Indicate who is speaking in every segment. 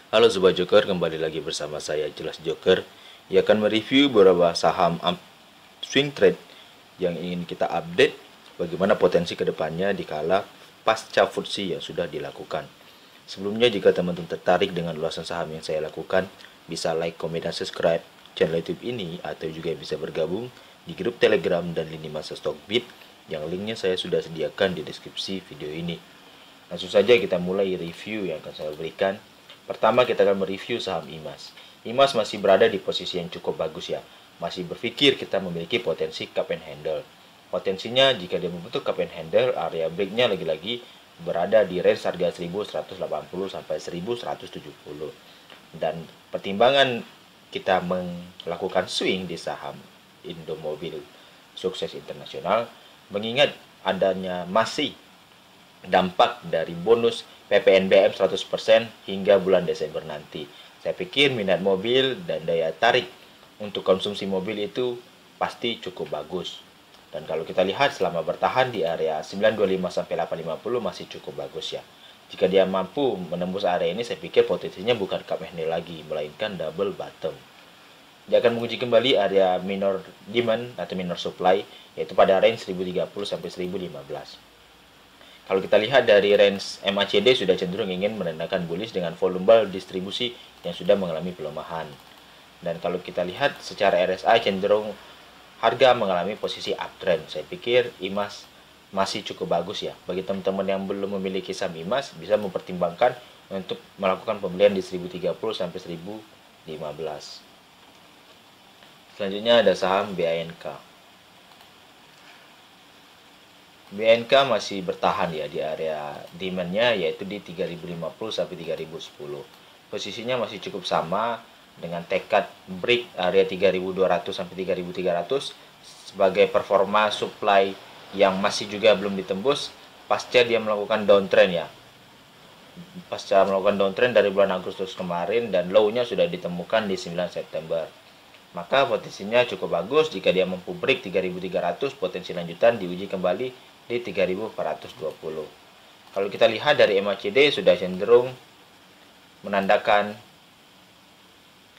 Speaker 1: Halo Sobat Joker, kembali lagi bersama saya Jelas Joker yang akan mereview beberapa saham swing trade yang ingin kita update bagaimana potensi kedepannya dikala pasca FTSE yang sudah dilakukan. Sebelumnya, jika teman-teman tertarik dengan ulasan saham yang saya lakukan, bisa like, komen, dan subscribe channel YouTube ini, atau juga bisa bergabung di grup Telegram dan lini masa Stockbit yang linknya saya sudah sediakan di deskripsi video ini. Langsung saja kita mulai review yang akan saya berikan. Pertama, kita akan mereview saham IMAS. IMAS masih berada di posisi yang cukup bagus ya. Masih berpikir kita memiliki potensi cup and handle. Potensinya jika dia membentuk cup and handle, area breaknya lagi-lagi berada di range harga 1180 sampai 1170. Dan pertimbangan kita melakukan swing di saham Indomobil Sukses Internasional, mengingat adanya masih dampak dari bonus PPNBM 100% hingga bulan Desember nanti. Saya pikir minat mobil dan daya tarik untuk konsumsi mobil itu pasti cukup bagus. Dan kalau kita lihat selama bertahan di area 925 sampai 850 masih cukup bagus ya. Jika dia mampu menembus area ini, saya pikir potensinya bukan cup and handle lagi, melainkan double bottom. Dia akan menguji kembali area minor demand atau minor supply, yaitu pada range 1030 sampai 1015. Kalau kita lihat dari range MACD sudah cenderung ingin menandakan bullish dengan volume distribusi yang sudah mengalami pelemahan. Dan kalau kita lihat secara RSI cenderung harga mengalami posisi uptrend. Saya pikir IMAS masih cukup bagus ya. Bagi teman-teman yang belum memiliki saham IMAS, bisa mempertimbangkan untuk melakukan pembelian di 1030 sampai 1015. Selanjutnya ada saham BANK. BNK masih bertahan ya di area demand-nya, yaitu di 3050 sampai 3010. Posisinya masih cukup sama dengan tekad break area 3200 sampai 3300 sebagai performa supply yang masih juga belum ditembus pasca dia melakukan downtrend ya. Pasca melakukan downtrend dari bulan Agustus kemarin, dan low-nya sudah ditemukan di 9 September. Maka potensinya cukup bagus jika dia mampu break 3300, potensi lanjutan diuji kembali di 3420. Kalau kita lihat dari MACD sudah cenderung menandakan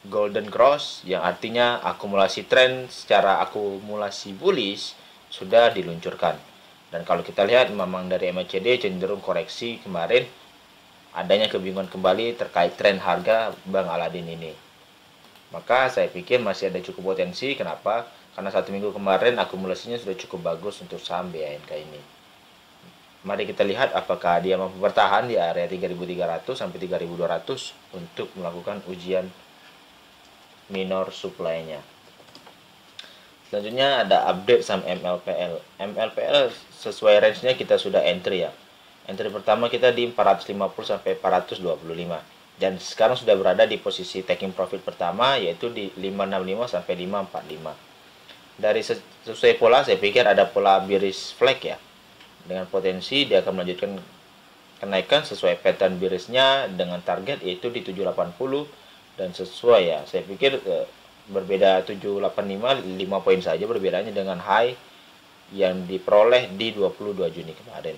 Speaker 1: golden cross, yang artinya akumulasi tren secara akumulasi bullish sudah diluncurkan. Dan kalau kita lihat memang dari MACD cenderung koreksi kemarin, adanya kebingungan kembali terkait tren harga Bang Aladin ini. Maka saya pikir masih ada cukup potensi. Kenapa? Karena 1 minggu kemarin akumulasinya sudah cukup bagus untuk saham BANK ini. Mari kita lihat apakah dia mampu bertahan di area 3300 sampai 3200 untuk melakukan ujian minor supply-nya. Selanjutnya ada update saham MLPL. MLPL sesuai range-nya kita sudah entry ya. Entry pertama kita di 450 sampai 425. Dan sekarang sudah berada di posisi taking profit pertama, yaitu di 565 sampai 545. Dari sesuai pola, saya pikir ada pola bearish flag ya, dengan potensi dia akan melanjutkan kenaikan sesuai pattern bearishnya dengan target yaitu di 780. Dan sesuai ya, saya pikir berbeda 785 5 poin saja perbedaannya dengan high yang diperoleh di 22 Juni kemarin.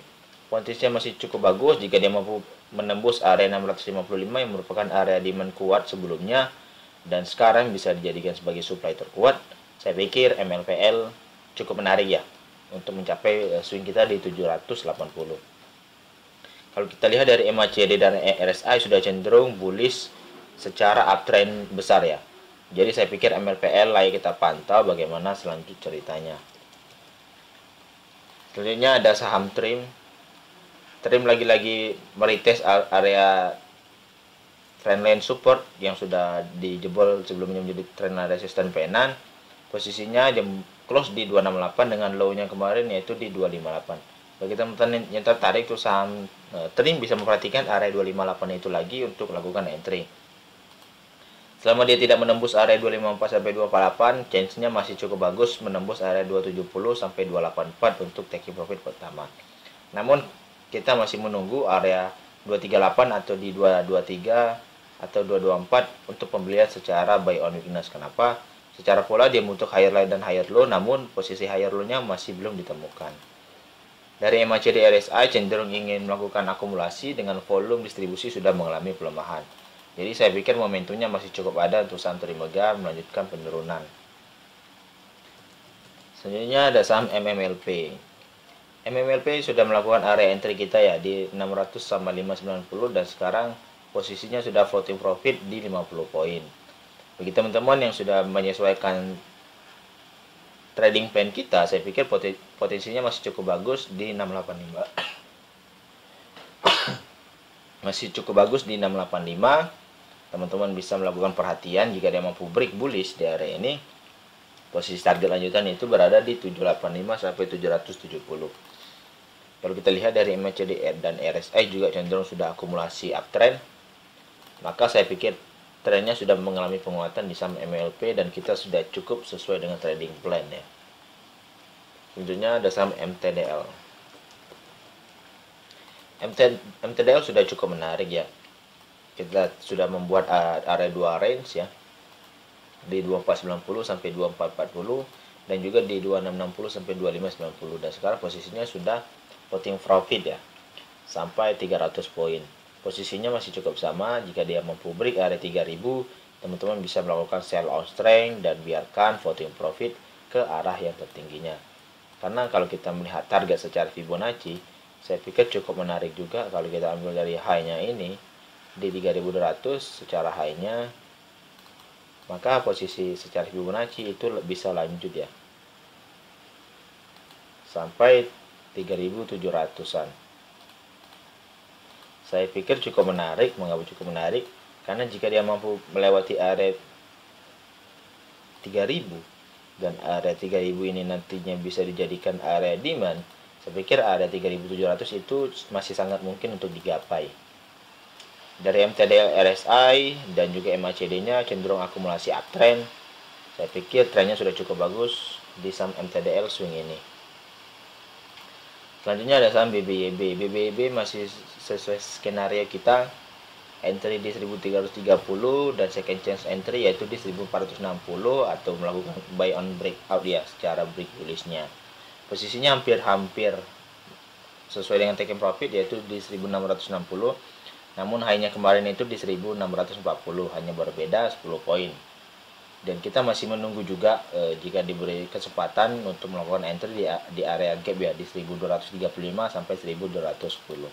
Speaker 1: Potensinya masih cukup bagus jika dia mampu menembus area 655 yang merupakan area demand kuat sebelumnya dan sekarang bisa dijadikan sebagai supply terkuat. Saya pikir MLPL cukup menarik ya untuk mencapai swing kita di 780. Kalau kita lihat dari MACD dan RSI sudah cenderung bullish secara uptrend besar ya. Jadi saya pikir MLPL layak kita pantau bagaimana selanjutnya ceritanya. Selanjutnya ada saham TRIM. TRIM lagi-lagi meretest area trendline support yang sudah dijebol sebelumnya menjadi trendline resisten P6. Posisinya jam close di 268 dengan low-nya kemarin yaitu di 258. Bagi teman-teman yang tertarik tuh saham TRIM bisa memperhatikan area 258 itu lagi untuk lakukan entry. Selama dia tidak menembus area 254 sampai 248, chance-nya masih cukup bagus menembus area 270 sampai 284 untuk taking profit pertama. Namun kita masih menunggu area 238 atau di 223 atau 224 untuk pembelian secara buy on weakness. Kenapa? Secara pola dia membentuk higher low dan higher low, namun posisi higher low-nya masih belum ditemukan. Dari MACD RSI cenderung ingin melakukan akumulasi dengan volume distribusi sudah mengalami pelemahan. Jadi saya pikir momentumnya masih cukup ada untuk saham Trimegah melanjutkan penurunan. Selanjutnya ada saham MMLP. MMLP sudah melakukan area entry kita ya di 600 sama 590 dan sekarang posisinya sudah floating profit di 50 poin. Bagi teman-teman yang sudah menyesuaikan trading plan kita, saya pikir potensinya masih cukup bagus di 685. Masih cukup bagus di 685. Teman-teman bisa melakukan perhatian jika dia mampu break bullish di area ini. Posisi target lanjutan itu berada di 785 sampai 770. Kalau kita lihat dari MACD dan RSI juga cenderung sudah akumulasi uptrend, maka saya pikir trennya sudah mengalami penguatan di saham MLP dan kita sudah cukup sesuai dengan trading plan ya. Selanjutnya ada saham MTDL. MTDL sudah cukup menarik ya. Kita sudah membuat area 2 range ya, di 2490 sampai 2440 dan juga di 2660 sampai 2590, dan sekarang posisinya sudah floating profit ya sampai 300 poin. Posisinya masih cukup sama. Jika dia mampu break area 3000, teman-teman bisa melakukan sell on strength dan biarkan floating profit ke arah yang tertingginya. Karena kalau kita melihat target secara Fibonacci, saya pikir cukup menarik juga kalau kita ambil dari high-nya ini di 3200 secara high-nya, maka posisi secara Fibonacci itu bisa lanjut ya sampai 3700-an. Saya pikir cukup menarik. Mengapa cukup menarik? Karena jika dia mampu melewati area 3000 dan area 3000 ini nantinya bisa dijadikan area demand, saya pikir area 3700 itu masih sangat mungkin untuk digapai. Dari MTDL, RSI dan juga MACD-nya cenderung akumulasi uptrend. Saya pikir trennya sudah cukup bagus di saham MTDL swing ini. Selanjutnya ada saham BBYB. BBYB masih sesuai skenario kita, entry di 1330 dan second chance entry yaitu di 1460 atau melakukan buy on breakout ya secara break bullish-nya. Posisinya hampir sesuai dengan taking profit yaitu di 1660. Namun high-nya kemarin itu di 1640, hanya berbeda 10 poin. Dan kita masih menunggu juga jika diberi kesempatan untuk melakukan entry di area gap ya di 1235 sampai 1210.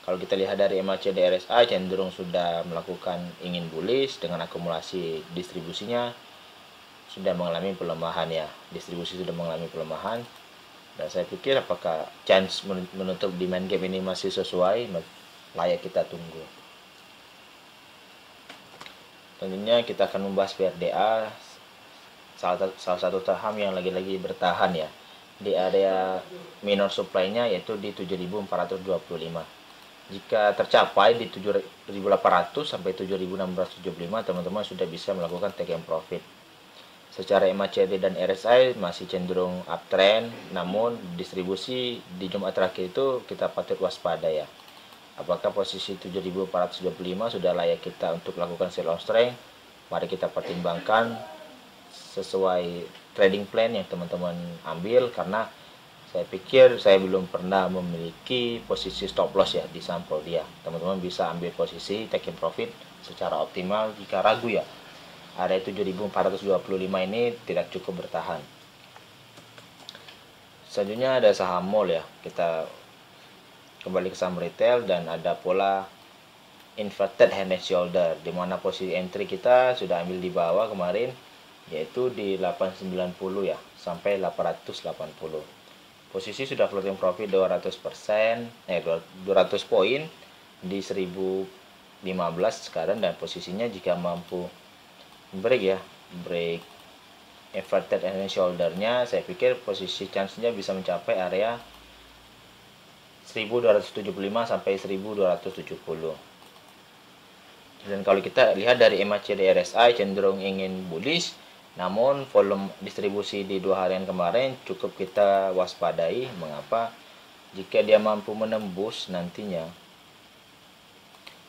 Speaker 1: Kalau kita lihat dari MACD RSI cenderung sudah melakukan ingin bullish dengan akumulasi distribusinya sudah mengalami pelemahan ya. Distribusi sudah mengalami pelemahan. Dan saya pikir apakah chance menutup demand gap ini masih sesuai, layak kita tunggu. Tentunya kita akan membahas PRDA, salah satu saham yang lagi-lagi bertahan ya di area minor supply-nya yaitu di 7425. Jika tercapai di 7800 sampai 7675, teman-teman sudah bisa melakukan take and profit. Secara MACD dan RSI masih cenderung uptrend, namun distribusi di Jumat terakhir itu kita patut waspada ya. Apakah posisi 7425 sudah layak kita untuk lakukan sell on strength? Mari kita pertimbangkan sesuai trading plan yang teman-teman ambil, karena saya pikir saya belum pernah memiliki posisi stop loss ya di sampel dia. Teman-teman bisa ambil posisi taking profit secara optimal jika ragu ya. Area 7425 ini tidak cukup bertahan. Selanjutnya ada saham mall ya. Kita kembali ke saham retail dan ada pola inverted head and shoulder, di mana posisi entry kita sudah ambil di bawah kemarin yaitu di 890 ya sampai 880. Posisi sudah floating profit 200%, 200 poin di 1015 sekarang, dan posisinya jika mampu break inverted head and shoulder-nya, saya pikir posisi chance-nya bisa mencapai area 1275 sampai 1270. Dan kalau kita lihat dari MACD RSI cenderung ingin bullish, namun volume distribusi di 2 harian kemarin cukup kita waspadai. Mengapa? Jika dia mampu menembus nantinya,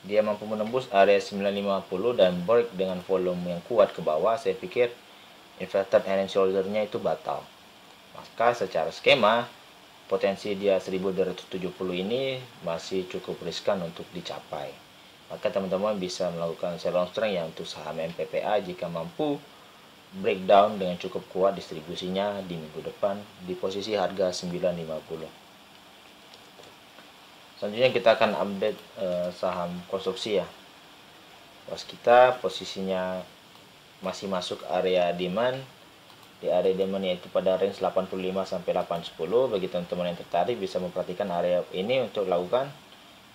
Speaker 1: dia mampu menembus area 950 dan break dengan volume yang kuat ke bawah, saya pikir inverted head and shoulder-nya itu batal. Maka secara skema potensi dia 1270 ini masih cukup riskan untuk dicapai. maka teman-teman bisa melakukan sell long strength yang untuk saham MPPA jika mampu breakdown dengan cukup kuat distribusinya di minggu depan di posisi harga 9.50. Selanjutnya kita akan update saham konstruksi ya. Kita posisinya masih masuk area demand, di area demand yaitu pada range 85 sampai 810. Bagi teman-teman yang tertarik bisa memperhatikan area ini untuk lakukan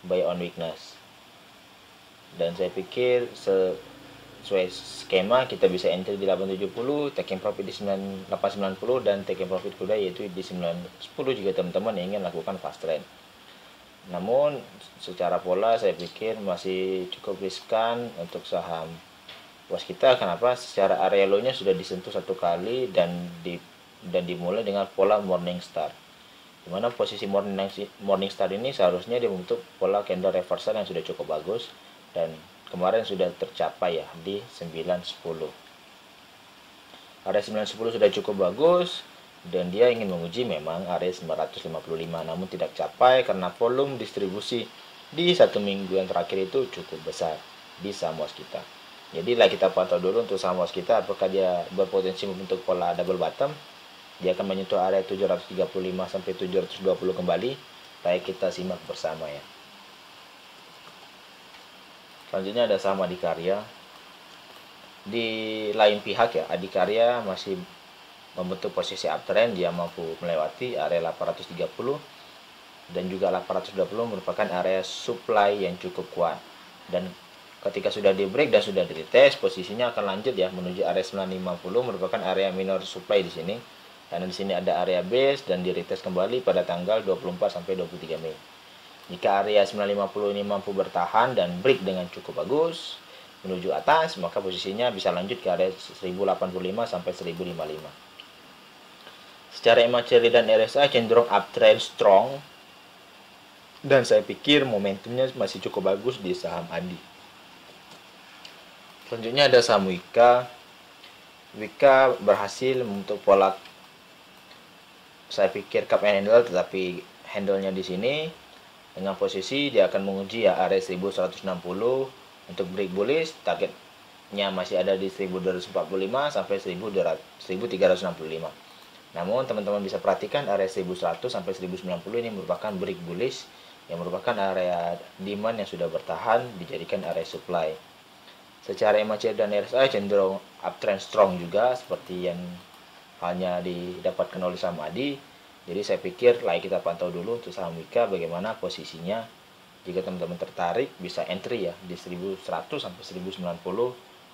Speaker 1: buy on weakness. Dan saya pikir sesuai skema kita bisa entry di 870, taking profit di 890 dan taking profit kuda yaitu di 910 jika teman-teman ingin lakukan fast trend. Namun secara pola saya pikir masih cukup riskan untuk saham kita. Kenapa? Secara area low-nya sudah disentuh satu kali dan dimulai dengan pola morning star. Dimana posisi morning star ini seharusnya dia membentuk pola candle reversal yang sudah cukup bagus dan kemarin sudah tercapai ya di 910. Area 910 sudah cukup bagus dan dia ingin menguji memang area 955, namun tidak capai karena volume distribusi di satu minggu yang terakhir itu cukup besar di saham kita. Jadi lah kita pantau dulu untuk saham kita apakah dia berpotensi membentuk pola double bottom. Dia akan menyentuh area 735 sampai 720 kembali. Baik, kita simak bersama ya. Selanjutnya ada saham Adikarya. Di lain pihak ya, Adikarya masih membentuk posisi uptrend, dia mampu melewati area 830 dan juga 820 merupakan area supply yang cukup kuat. Dan ketika sudah di break dan sudah di retest, posisinya akan lanjut ya menuju area 950 merupakan area minor supply di sini. Karena di sini ada area base dan di retest kembali pada tanggal 24 sampai 23 Mei. Jika area 950 ini mampu bertahan dan break dengan cukup bagus menuju atas, maka posisinya bisa lanjut ke area 1085 sampai 1055. Secara MACD dan RSI cenderung uptrend strong dan saya pikir momentumnya masih cukup bagus di saham Adi. Selanjutnya ada saham Wika. Wika berhasil membentuk pola, saya pikir cup and handle, tetapi handle-nya di sini dengan posisi dia akan menguji ya area 1160 untuk break bullish, targetnya masih ada di 1245 sampai 1365. Namun teman-teman bisa perhatikan area 1100 sampai 1090 ini merupakan break bullish yang merupakan area demand yang sudah bertahan dijadikan area supply. Secara MACD dan RSI cenderung uptrend strong juga seperti yang halnya didapatkan oleh saham Adi. Jadi saya pikir kita pantau dulu untuk saham Wika bagaimana posisinya. Jika teman-teman tertarik bisa entry ya di 1100 sampai 1090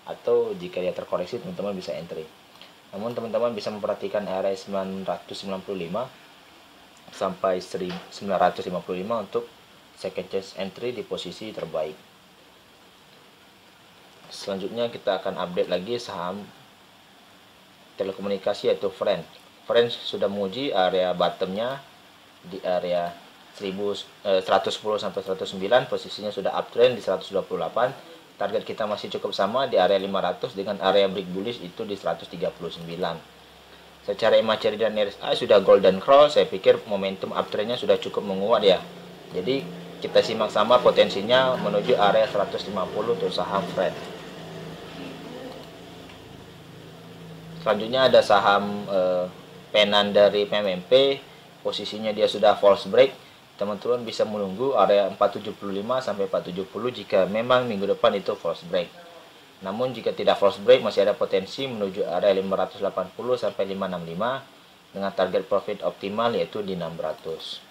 Speaker 1: atau jika dia terkoreksi teman-teman bisa entry. Namun teman-teman bisa memperhatikan area 995 sampai 955 untuk second chance entry di posisi terbaik. Selanjutnya kita akan update lagi saham telekomunikasi yaitu Friends sudah menguji area bottomnya di area 110 sampai 109, posisinya sudah uptrend di 128. Target kita masih cukup sama di area 500 dengan area break bullish itu di 139. Secara MACD dan RSI sudah golden cross, saya pikir momentum uptrendnya sudah cukup menguat ya. Jadi kita simak sama potensinya menuju area 150 untuk saham Friends. Selanjutnya ada saham Penan dari PMMP, posisinya dia sudah false break. Teman-teman bisa menunggu area 475 sampai 470 jika memang minggu depan itu false break. Namun jika tidak false break masih ada potensi menuju area 580 sampai 565 dengan target profit optimal yaitu di 600.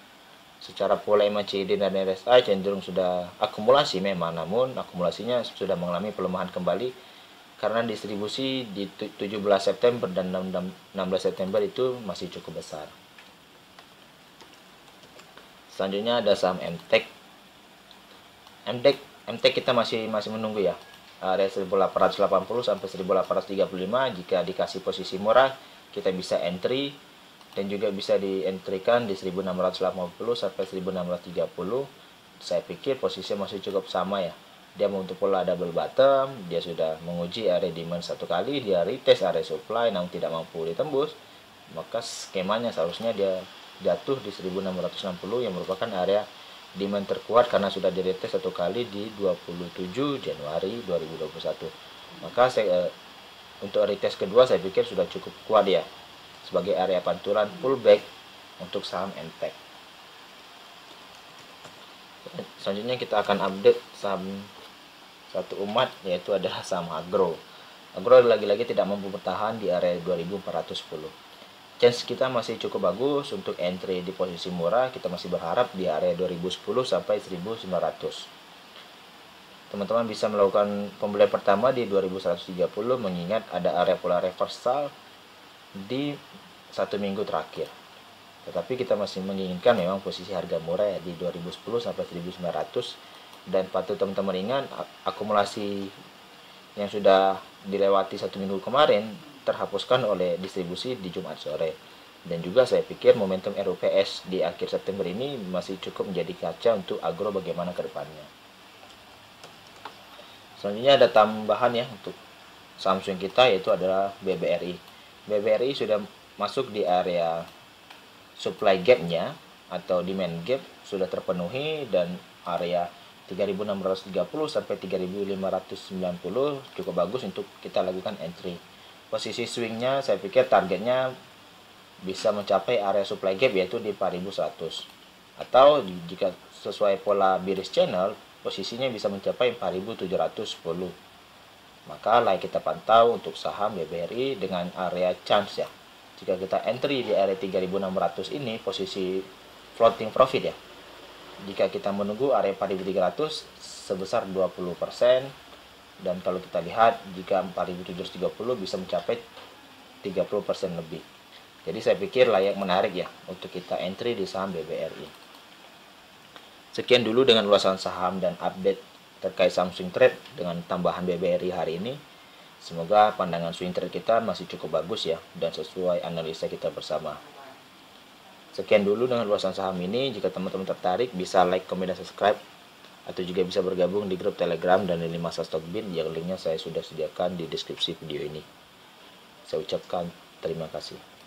Speaker 1: Secara pola MACD dan RSI cenderung sudah akumulasi memang, namun akumulasinya sudah mengalami pelemahan kembali karena distribusi di 17 September dan 16 September itu masih cukup besar. Selanjutnya ada saham MTEK. MTEK kita masih menunggu ya. Area 1880 sampai 1835 jika dikasih posisi murah kita bisa entry dan juga bisa di-entrykan di 1680 sampai 1630. Saya pikir posisinya masih cukup sama ya. Dia membentuk pola double bottom, dia sudah menguji area demand satu kali, dia retest area supply namun tidak mampu ditembus, maka skemanya seharusnya dia jatuh di 1660 yang merupakan area demand terkuat karena sudah diretest satu kali di 27 Januari 2021. Maka untuk retest kedua saya pikir sudah cukup kuat ya sebagai area pantulan pullback untuk saham NTEC. Selanjutnya kita akan update saham satu umat, yaitu adalah saham Agro. Agro lagi-lagi tidak mampu bertahan di area 2410. Chance kita masih cukup bagus untuk entry di posisi murah. Kita masih berharap di area 2010 sampai 1900. Teman-teman bisa melakukan pembelian pertama di 2130 mengingat ada area pola reversal di 1 minggu terakhir. Tetapi kita masih menginginkan memang posisi harga murah ya di 2010 sampai 1900, dan patut teman-teman ingat akumulasi yang sudah dilewati 1 minggu kemarin terhapuskan oleh distribusi di Jumat sore. Dan juga saya pikir momentum RUPS di akhir September ini masih cukup menjadi kaca untuk Agro bagaimana ke depannya. Selanjutnya ada tambahan ya untuk saham swing kita, yaitu adalah BBRI. BBRI sudah masuk di area supply gap-nya atau demand gap sudah terpenuhi, dan area 3630 sampai 3590 cukup bagus untuk kita lakukan entry. Posisi swingnya saya pikir targetnya bisa mencapai area supply gap yaitu di 4100, atau jika sesuai pola bearish channel posisinya bisa mencapai 4710. Maka layak kita pantau untuk saham BBRI dengan area chance ya. Jika kita entry di area 3600 ini posisi floating profit ya. Jika kita menunggu area 4300 sebesar 20%. Dan kalau kita lihat jika 4730 bisa mencapai 30% lebih. Jadi saya pikir layak menarik ya untuk kita entry di saham BBRI. Sekian dulu dengan ulasan saham dan update terkait saham swing trade dengan tambahan BBRI hari ini. Semoga pandangan swing trade kita masih cukup bagus ya dan sesuai analisa kita bersama. Sekian dulu dengan ulasan saham ini. Jika teman-teman tertarik bisa like, komen, dan subscribe, atau juga bisa bergabung di grup Telegram dan lini masa Stockbit yang linknya saya sudah sediakan di deskripsi video ini. Saya ucapkan terima kasih.